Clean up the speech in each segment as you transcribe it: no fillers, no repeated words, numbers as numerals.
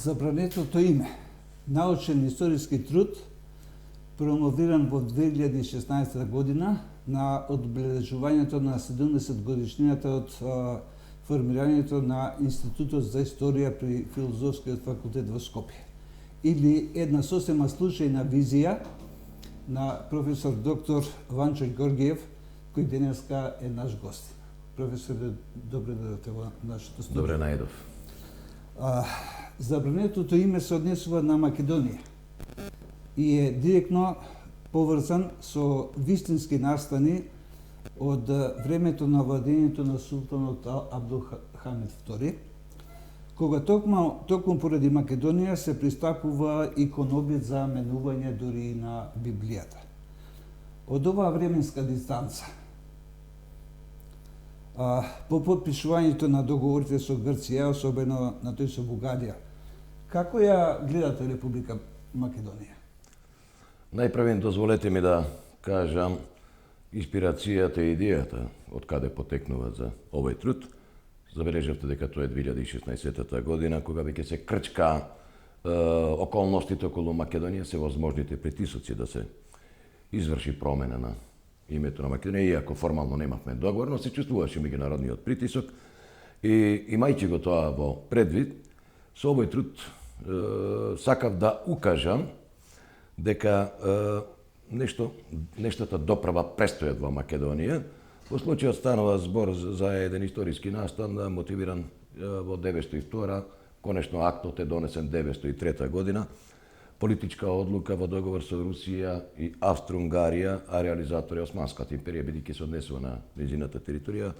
Забранетото име, научен историски труд, промовиран во 2016 година на одбележувањето на 70 годишнината од формирањето на Институтот за историја при Филозофскиот факултет во Скопје. Или една сосема случајна визија на професор доктор Ванчо Ѓоргиев, кој денеска е наш гост. Професоре, добре дојдовте во нашето студио. Добре најдов. Забранетото име се однесува на Македонија и е директно поврзан со вистински настани од времето на владењето на султанот Абдулхамид II, кога токму поради Македонија се пристапува и кон обид за менување дури и на Библијата. Од оваа временска дистанца, по потпишувањето на договорите со Грција, особено на тој со Бугарија, како ја гледате Република Македонија? Најпрвен дозволете ми да кажам инспирацијата и идејата од каде потекнува за овој труд. Забележавте дека тоа е 2016 година, кога веќе се крчка околностите околу Македонија, се возможните притисоци да се изврши промена на името на Македонија, иако формално немавме договор, но се чувствуваше меѓународниот притисок и имајќи го тоа во предвид, со овој труд сакав да укажам дека нештата доправа престојат во Македонија. Во случајот станува збор за еден историски настан, мотивиран во 902, конечно актот е донесен 903 година, политичка одлука во договор со Русија и Австро-Унгарија, а реализатор е Османската империја, бидејќи се однесува на нејзината територија,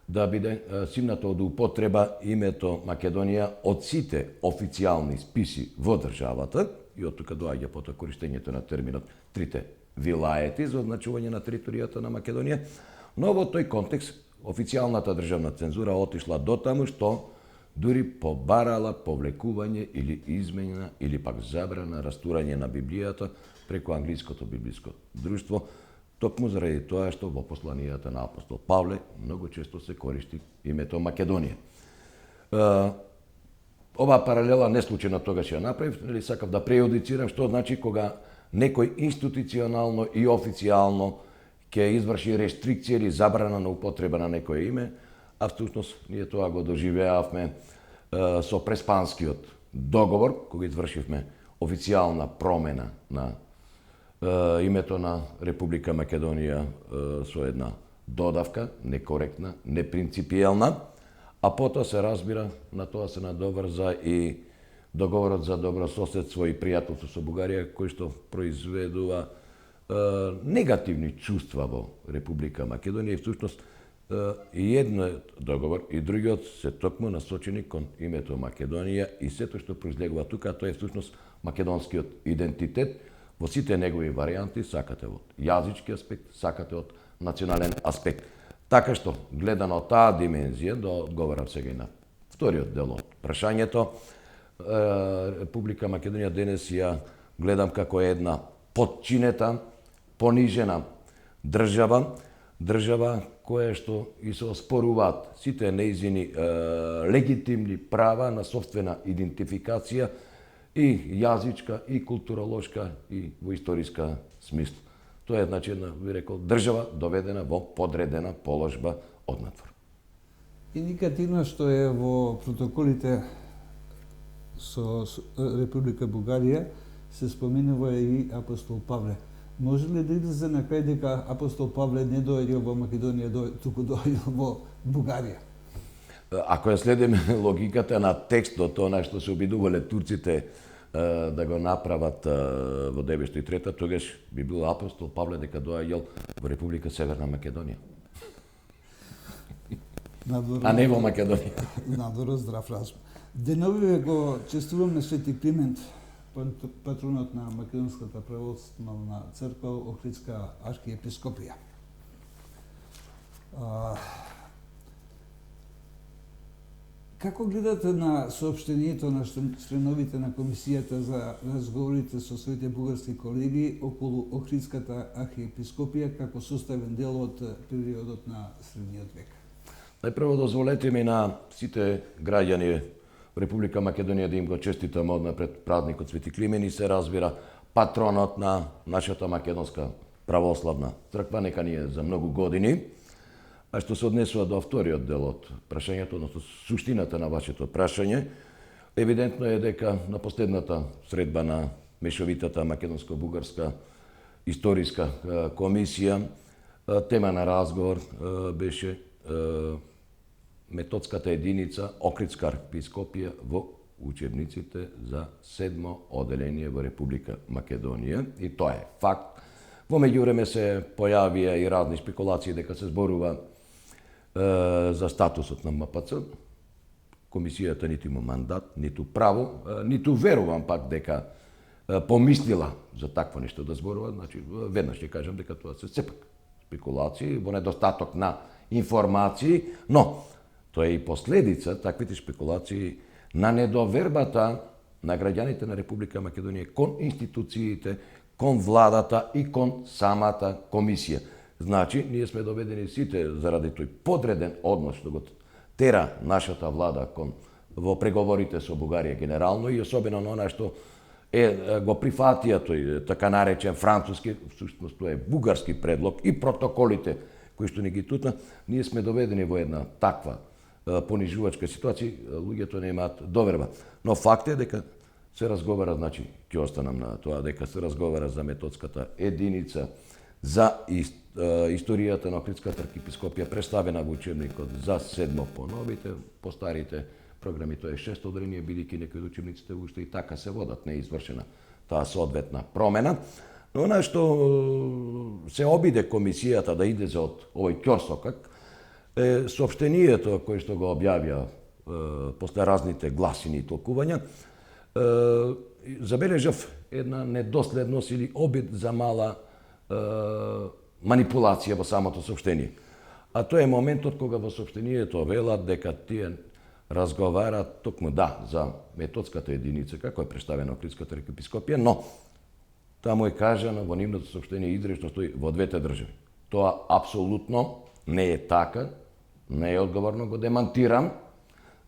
да биде симнато од употреба името Македонија од сите официјални списи во државата, и од тука доаѓа потоа користењето на терминот трите вилаети за означување на територијата на Македонија, но во тој контекст официјалната државна цензура отишла дотаму што дури побарала повлекување или измена или пак забрана растурање на Библијата преку англиското библиско друштво, токму заради тоа што во посланијата на апостол Павле многу често се користи името Македонија. Оваа паралела не случајно тогаш ја направив, сакав да прејудицирам што значи кога некој институционално и официјално ќе изврши рестрикција или забрана на употреба на некое име, а всушност ние тоа го доживеавме со Преспанскиот договор, кога извршивме официјална промена на името на Република Македонија со една додавка, некоректна, непринципијална, а потоа се разбира, на тоа се надоврза и договорот за добрососедство и пријателство со Бугарија, кој што произведува негативни чувства во Република Македонија и всушност и едниот договор и другиот се токму насочени кон името Македонија и сето што произлегува тука, тоа е всушност македонскиот идентитет во сите негови варијанти, сакате од јазички аспект, сакате од национален аспект. Така што, гледано од таа димензија, да одговарам сега и на вториот дел од прашањето, Република Македонија денес ја гледам како една потчинета, понижена држава, која што и се оспоруваат сите нејзини легитимни права на собствена идентификација и јазичка, и културолошка, и во историска смисла. Тоа е, значи, една, би рекол, држава доведена во подредена положба однатвор. Индикативно што е во протоколите со Република Бугарија се споменува и апостол Павле. Може ли да излезе на крај дека апостол Павле не доаѓа во Македонија, туку доаѓа во Бугарија? Ако ја следиме логиката на текстот, она што се обидувале турците да го направат во 903, тогаш би бил апостол Павле дека доаѓал во Република Северна Македонија. А не во Македонија. Надвор здрав разум. Деновиве го честуваме Свети Климент, патронот на Македонската православна црква, Охридска архиепископија. Како гледате на соопштението на членовите на комисијата за разговорите со своите бугарски колеги околу Охридската архиепископија како составен дел од периодот на Средниот век? Најпрво дозволете ми на сите граѓани Република Македонија да им го честитам однапред празникот Свети Климен и се разбира патронот на нашата македонска православна црква, нека ни е за многу години. А што се однесува до вториот дел од прашањето, односно суштината на вашето прашање, евидентно е дека на последната средба на мешовитата македонско-бугарска историска комисија тема на разговор беше методската единица Охридска архиепископија во учебниците за 7 оделение во Република Македонија, и тоа е факт. Во меѓувреме се појавија и разни спекулации дека се зборува за статусот на МПЦ. Комисијата ниту има мандат, ниту право, ниту верувам пак дека помислила за такво нешто да зборува. Значи, веднаш ќе кажам дека тоа се сепак спекулации во недостаток на информации, но тоа е и последица, таквите спекулации, на недовербата на граѓаните на Република Македонија кон институциите, кон владата и кон самата комисија. Значи, ние сме доведени сите заради тој подреден однос што го тера нашата влада во преговорите со Бугарија генерално и особено на она што го прифатија тој така наречен француски, всушност тоа е бугарски предлог и протоколите кои што ни ги тутна, ние сме доведени во една таква понижувачка ситуација, луѓето немаат доверба. Но факт е дека се разговара, значи, ќе останам на тоа, дека се разговара за методската единица, за историјата на Охридската архиепископија, представена во учебникот за 7 по новите, по старите програми, тоа е 6 оделение, бидејќи некои од учебниците уште и така се водат, не е извршена таа соодветна промена. Но она што се обиде комисијата да иде за од овој ќорсокак, е соопштението кој што го објавија после разните гласини и толкувања, забележав една недоследност или обид за мала манипулација во самото соопштение. А тоа е моментот кога во соопштението велат дека тие разговарат токму за методската единица, како е представена Охридската архиепископија, но таму е кажано во нивното соопштение изречно стои во двете држави. Тоа апсолутно не е така, не е одговорно, го демантирам,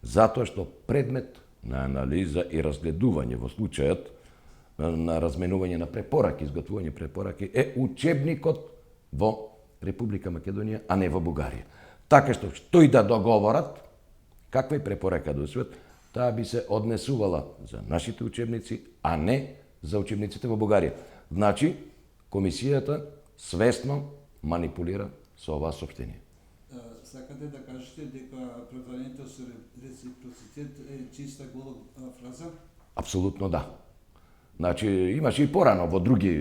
затоа што предмет на анализа и разгледување во случајот на разменување на препораки, изготвување препораки е учебникот во Република Македонија, а не во Бугарија. Така што и да договорат, каква и препорака да усвојат, таа би се однесувала за нашите учебници, а не за учебниците во Бугарија. Значи, комисијата свесно манипулира со ова соопштение. Сакате да кажете дека преферението со реципроцитет е чиста гола фраза? Апсолутно да. Значи, имаше и порано во други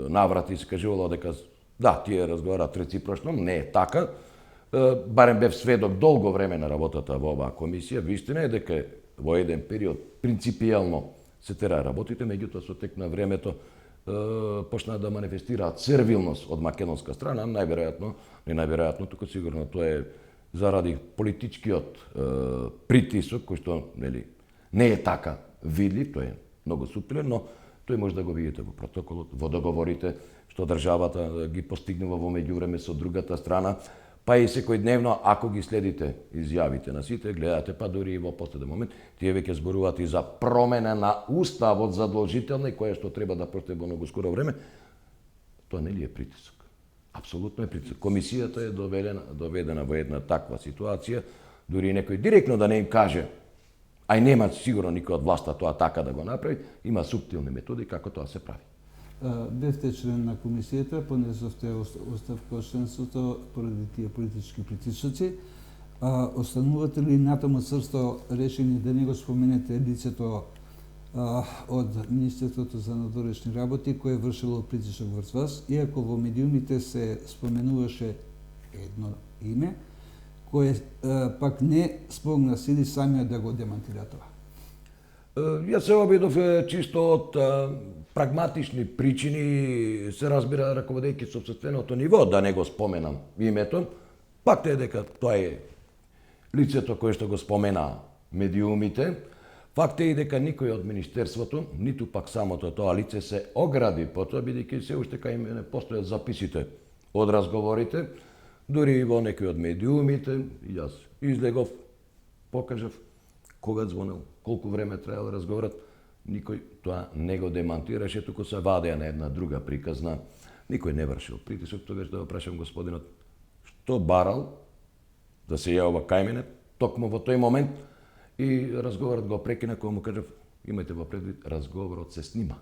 наврати се кажувало дека да, тие разговараат реципрочно, не е така. Барем бев сведок долго време на работата во оваа комисија. Вистина е дека во еден период принципијално се тера работите, меѓутоа со тек на времето почнаа да манифестираат сервилност од македонска страна, најверојатно, туку сигурно тоа е заради политичкиот притисок, кој што не е така видлив, тој е многу суптилен, но тој може да го видите во протоколот, во договорите што државата ги постигнува во меѓувреме со другата страна, па и секојдневно, ако ги следите изјавите на сите, гледате, па дури и во последен момент, тие веќе зборуваат и за промена на уставот задолжителна и која што треба да проте во многу скоро време. Тоа нели е притисок? Апсолутно е притисок. Комисијата е доведена во една таква ситуација, дури и некој директно да не им каже, а и нема сигурно никој од власта тоа така да го направи, има суптилни методи како тоа се прави. Бевте член на комисијата, понесовте оставка од членството поради тие политички притисоци. Останувате ли натаму црсто решени да не го споменете лицето од Министерството за надворешни работи кој е вршило притисок врз вас, иако во медиумите се споменуваше едно име, кое пак не спомна сили самиот да го демантира тоа? Јас се обидов чисто од прагматични причини, се разбира раководејќи собственото ниво, да не го споменам името. Пак е дека тоа е лицето кое што го спомена медиумите. Факт е и дека никој од Министерството, ниту пак самото тоа лице се огради по тоа, бидејќи се уште кај мене постојат записите од разговорите, дури и во некои од медиумите, јас излегов, покажав кога звонел, колку време траел разговорот, никој тоа не го демантираше, туку се вадеа на една друга приказна. Никој не вршил притисок, тогаш да го прашам господинот што барал да се јавува кај мене, токму во тој момент, и разговорот го прекина кога му кажав, имајте во предвид, разговорот се снима.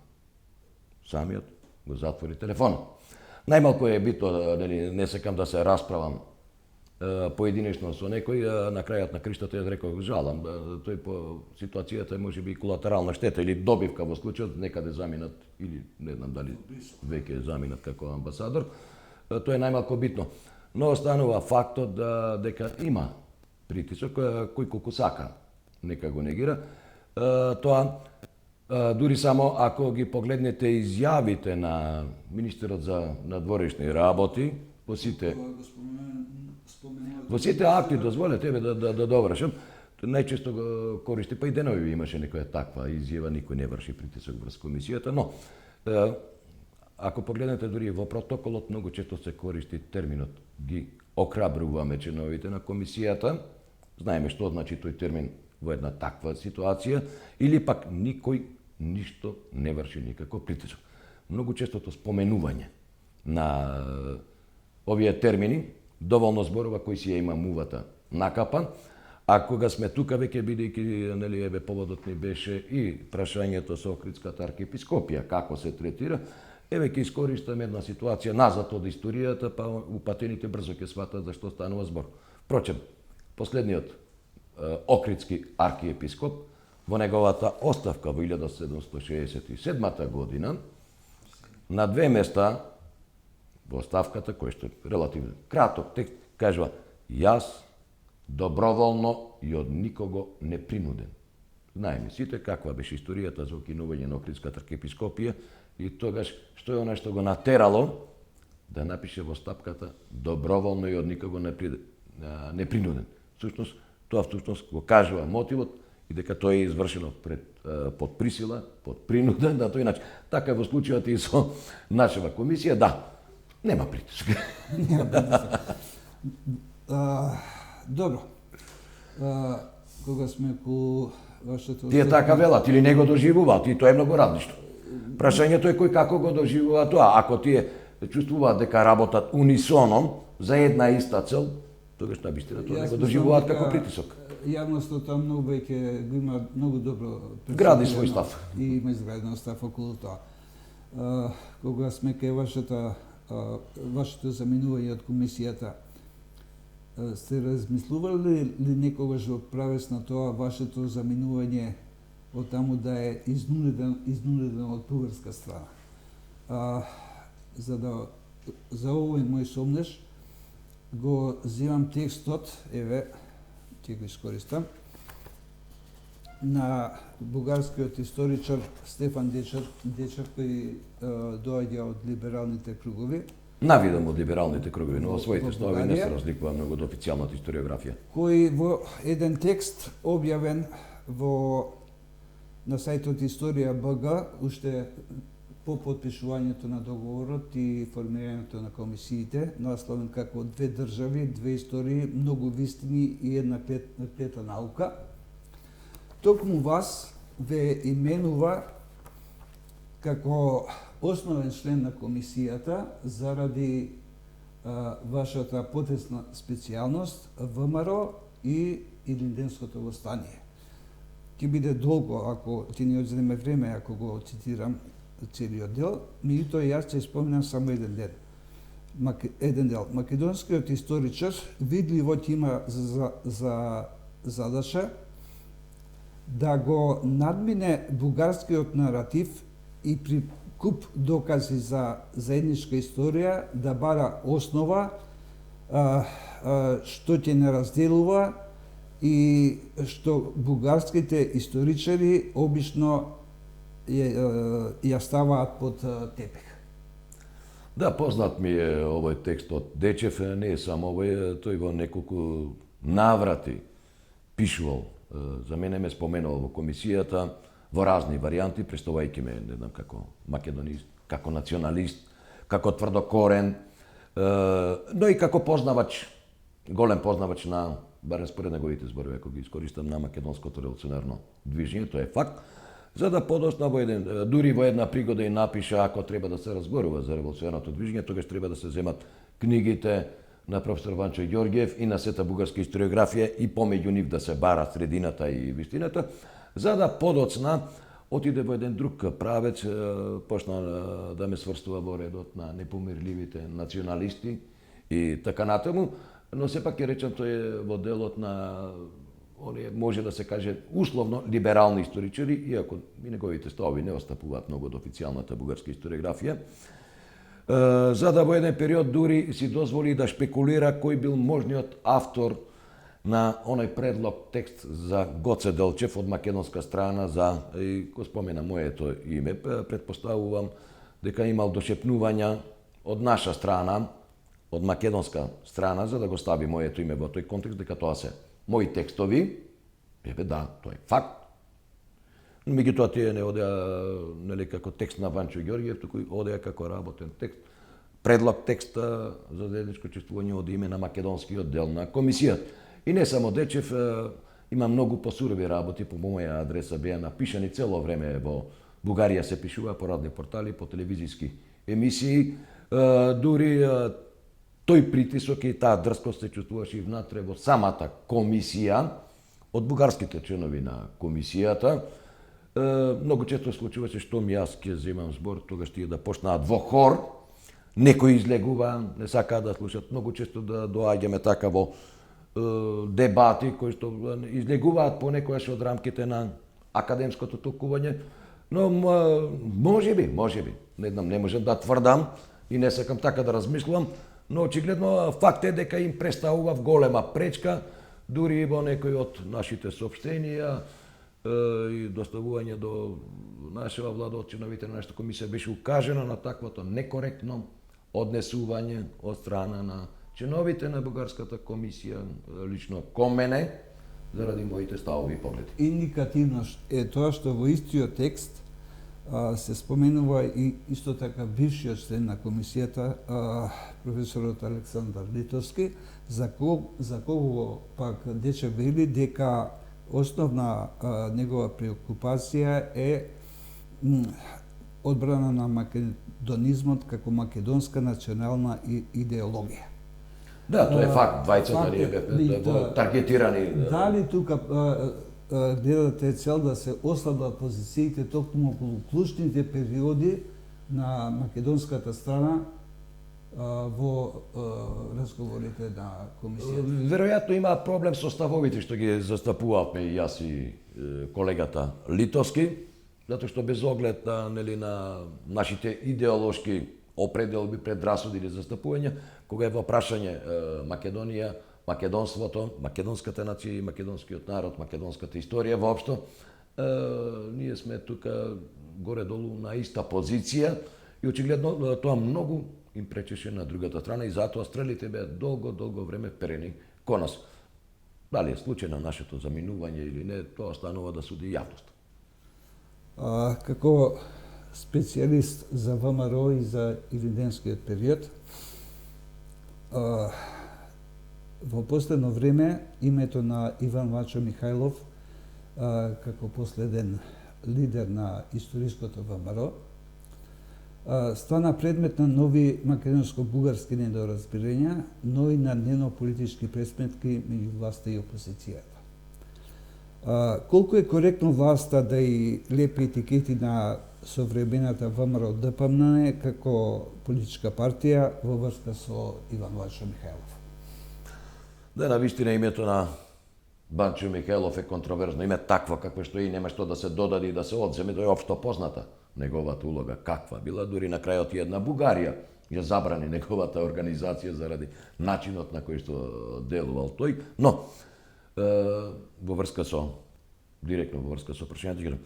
Самиот го затвори телефонот. Најмалку е битно, не сакам да се расправам поединечно со некој, на крајот на криштата јас реков жалам, тој по ситуацијата може би колатерална штета или добивка во случајот, некаде заминат или не знам дали веќе заминат како амбасадор, тоа е најмалку битно. Но останува фактот дека има притисок кој колку сака, нека го негира. Тоа дури само ако ги погледнете изјавите на министерот за надворешни работи, во сите акти, дозволя тебе да довршам, најчесто го користи, па и денови имаше некоја таква изјава, никој не врши притисок врз комисијата, но ако погледнете дури во протоколот, многу често се користи терминот ги охрабруваме членовите на комисијата, знаеме што значи тој термин во една таква ситуација, или пак никој ништо не врши никаков притисок. Многу честото споменување на овие термини доволно зборува кој си ја има мувата накапан, а кога сме тука веќе бидејќи нели еве поводот ни беше и прашањето со Охридската архиепископија како се третира, еве ќе искористам една ситуација назад од историјата, па упатените брзо ќе сватат за што станува збор. Впрочем, последниот Охридски архиепископ во неговата оставка во 1767 година на 2 места во оставката, кој што е релативно краток текст, кажува јас доброволно и од никого не принуден. Знаеме сите каква беше историјата за укинување на Охридската архиепископија и тогаш што е она што го натерало да напише во оставката доброволно и од никого не принуден. Тоа го кажува мотивот и дека тоа е извршено под присила, под принуда, на тој начин. Така во случајот и со нашава комисија, да, нема притиск. Добро. Кога сме ко вашето... Тие така велат или не го доживуваат и тоа е многу различно. Прашањето е кој како го доживува тоа. Ако тие чувствуваат дека работат унисоном за една иста цел, тогаш на вистина тоа не го доживуваат како притисок. Јавноста многу веќе го има многу добро гради свој став. И има изграден став околу тоа. Кога сме кај вашето заминување од комисијата, сте размислували ли некогаш во правец на тоа вашето заминување од таму да е изнудено од бугарска страна? За овој мој сомнеш го земам текстот, еве, ќе го искористам, на бугарскиот историчар Стефан Дечев, кој доаѓа од либералните кругови. Навидам од либералните кругови, но во своите основи не се разликува многу од официјалната историографија. Кој во еден текст објавен на сајтот Историја БГ, уште по потпишувањето на договорот и формирањето на комисиите, насловен како две држави, две истории, многу вистини и една клета наука, токму вас ве именува како основен член на комисијата заради вашата потесна специјалност ВМРО и Илинденското востание. Ќе биде долго ако ти не одземе време ако го цитирам целиот дел, меѓутоа јас ќе споменам само еден дел. Македонскиот историчар видливо ќе има за задача да го надмине бугарскиот наратив и при куп докази за заедничка историја да бара основа што ќе не разделува и што бугарските историчари обично ја ставаат под тепех. Да, познат ми е овој текст од Дечев, не е само овој, тој во неколку наврати пишувал. За мене ме споменал во комисијата во разни варијанти, представувајќи ме, не знам, како македонист, како националист, како тврдокорен, но и како познавач, голем познавач на барем според неговите зборови, ако ги искористам, на македонското револуционарно движење, тоа е факт, за да подосна дури во една пригода и напиша, ако треба да се разборува за револуционарното движење, тогаш треба да се земат книгите на професор Ванчо Ѓорѓиев и на сета бугарска историографија и помеѓу нив да се бара средината и вистината, за да подоцна отиде во еден друг правец, почна да ме сврстува во редот на непомирливите националисти и така натаму, но сепак ќе речам тој е во делот на оние, може да се каже, условно либерални историчари, иако и неговите ставови не остапуваат многу од официјалната бугарска историографија, за да во еден период дури си дозволи да шпекулира кој бил можниот автор на оној предлог текст за Гоце Делчев од македонска страна за, и го спомена моето име, предпоставувам дека имал дошепнувања од наша страна, од македонска страна, за да го стави моето име во тој контекст, дека тоа се мои текстови, да, тоа е факт. Меѓутоа тие не одеа нели како текст на Ванчо Ѓорѓиев, туку одеа како работен текст, предлог текста за заедничко чествување од име на македонскиот дел на комисијата. И не само Дечев, има многу посурови работи по моја адреса беа напишани цело време во Бугарија се пишува по радни портали, по телевизиски емисии, дури тој притисок и таа дрскост се чувствуваше и внатре во самата комисија, од бугарските членови на комисијата. Многу често случуваше што ми јас ќе земам збор, тогаш тие да почнаат во хор, некои излегува, не сакаат да слушат, многу често да доаѓаме така во дебати кои што излегуваат понекогаш од рамките на академското толкување, но може би, не знам, не можам да тврдам и не сакам така да размислувам, но очигледно факт е дека им представува голема пречка, дури и во некои од нашите соопштенија и доставување до нашава влада од членовите на нашата комисија беше укажено на таквото некоректно однесување од страна на членовите на бугарската комисија, лично кон мене, заради моите ставови и погледи. Индикативно е тоа што во истиот текст се споменува и исто така бившиот член на комисијата, професорот Александар Литовски, за кого пак Дечев вели дека основна негова преокупација е одбрана на македонизмот како македонска национална идеологија. Да, тоа е факт, двајцата ние бевме таргетирани. Дали тука гледате цел да се ослабат позициите токму околу клучните периоди на македонската страна во разговорите на комисијата? Веројатно има проблем со ставовите што ги застапувавме и јас и колегата Литовски, затоа што без оглед на нашите идеолошки определби, предрасуди или застапувања, кога е во прашање Македонија, македонството, македонската нација и македонскиот народ, македонската историја воопшто, ние сме тука горе-долу на иста позиција и очигледно тоа многу им пречеше на другата страна и затоа стрелите беа долго време перени кон нас. Дали е случај на нашето заминување или не, тоа останува да суди јавност. Како специјалист за ВМРО и за илинденскиот период, во последно време името на Иван Вачо Михајлов како последен лидер на историското ВМРО стана предмет на нови македонско-бугарски недоразбирања, но и на дневно-политички пресметки меѓу власта и опозицијата. Колку е коректно власта да и лепи етикети на современата ВМРО ДПМН како политичка партија во врска со Иван Вачо Михајлов? Да, на вистина името на Банчо Михајлов е контроверзно. Име такво какво што и нема што да се додаде и да се одземе, тоа е општо позната. Неговата улога каква била, дури на крајот и една Бугарија ја забрани неговата организација заради начинот на кој што делувал тој. Но, во врска со, директно во врска со прашањето,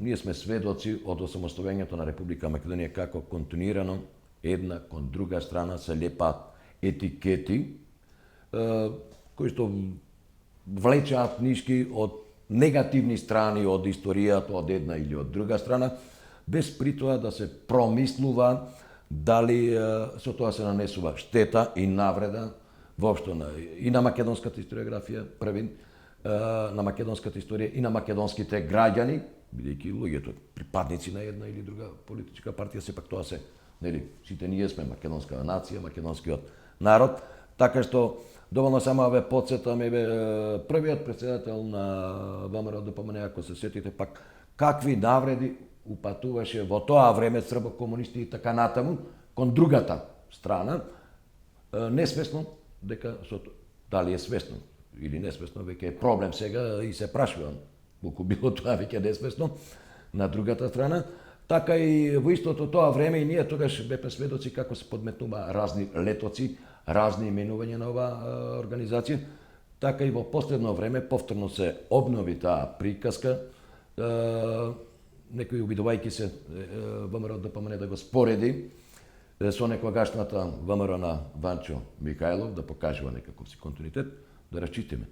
ние сме сведоци од осамостојањето на Република Македонија како континуирано една кон друга страна се лепаат етикети кои што влечаат нишки од негативни страни од историјата од една или од друга страна, без при тоа да се промислува дали со тоа се нанесува штета и навреда воопшто и на македонската историографија, првин, на македонската историја и на македонските граѓани, бидејќи луѓето припадници на една или друга политичка партија, сепак тоа се, нели, сите ние сме македонска нација, македонскиот народ, така што доволно само ве потсетам, првиот претседател на ВМРО ДПМН, ако се сетите пак, какви навреди упатуваше во тоа време србо-комунисти и така натаму, кон другата страна, несвесно дека, дали е свесно или несвесно, веќе е проблем сега и се прашувам, колку било тоа веќе несвесно на другата страна, така и во истото тоа време и ние тогаш бевме сведоци како се подметнува разни летоци, разни именувања на оваа организација, така и во последно време повторно се обнови таа приказка, некој обидувајќи се ВМРО ДПМН да го спореди со некогашната ВМРО на Ванчо Михајлов, да покажува некаков си континуитет, да рачитиме.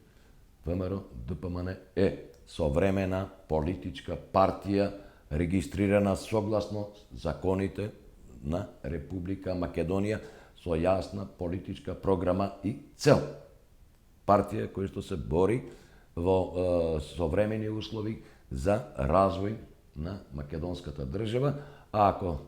ВМРО ДПМН е современа политичка партија, регистрирана согласно законите на Република Македонија, со јасна политичка програма и цел. Партија која што се бори во современи услови за развој на македонската држава, а ако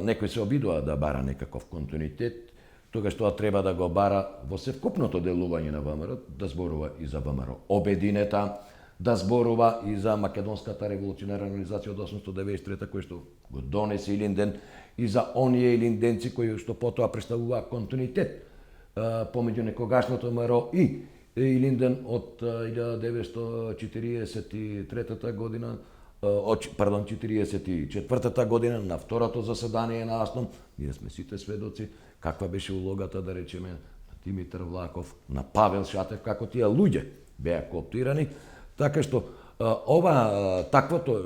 некој се обидува да бара некаков континуитет, тогаш тоа треба да го бара во севкупното делување на ВМРО, да зборува и за ВМРО обединета, да зборува и за македонската револуционарна организација од 893 која што го донесе Илинден и за оние илинденци кои што потоа представуваа континуитет помеѓу некогашното ВМРО и Илинден од 1943 година, 44-та година, на второто заседание на АСНОМ, ние сме сите сведоци каква беше улогата, да речеме, на Димитар Влахов, на Павел Шатев, како тие луѓе беа кооптирани, така што таквото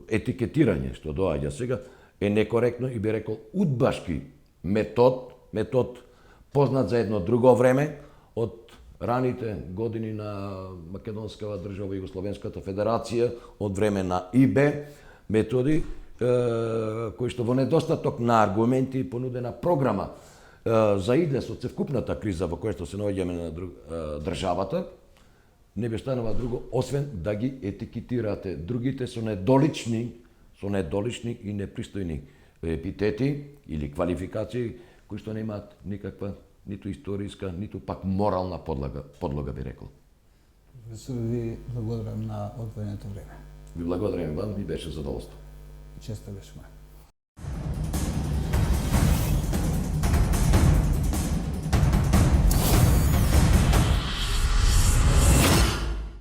етикетирање што доаѓа сега е некоректно и би рекол удбашки метод познат за едно друго време од раните години на македонската држава, Југословенската федерација, од време на ИБ, методи кои што во недостаток на аргументи и понудена програма за излез од цевкупната криза во која што се наоѓаме на државата, не би станува друго, освен да ги етикетирате другите со недолични и непристојни епитети или квалификации, кои што немаат никаква ниту историска, ниту пак морална подлога би рекол. Ви благодарам на одвоеното време. Ви благодарам вам, ми беше задоволство. Често беше моја.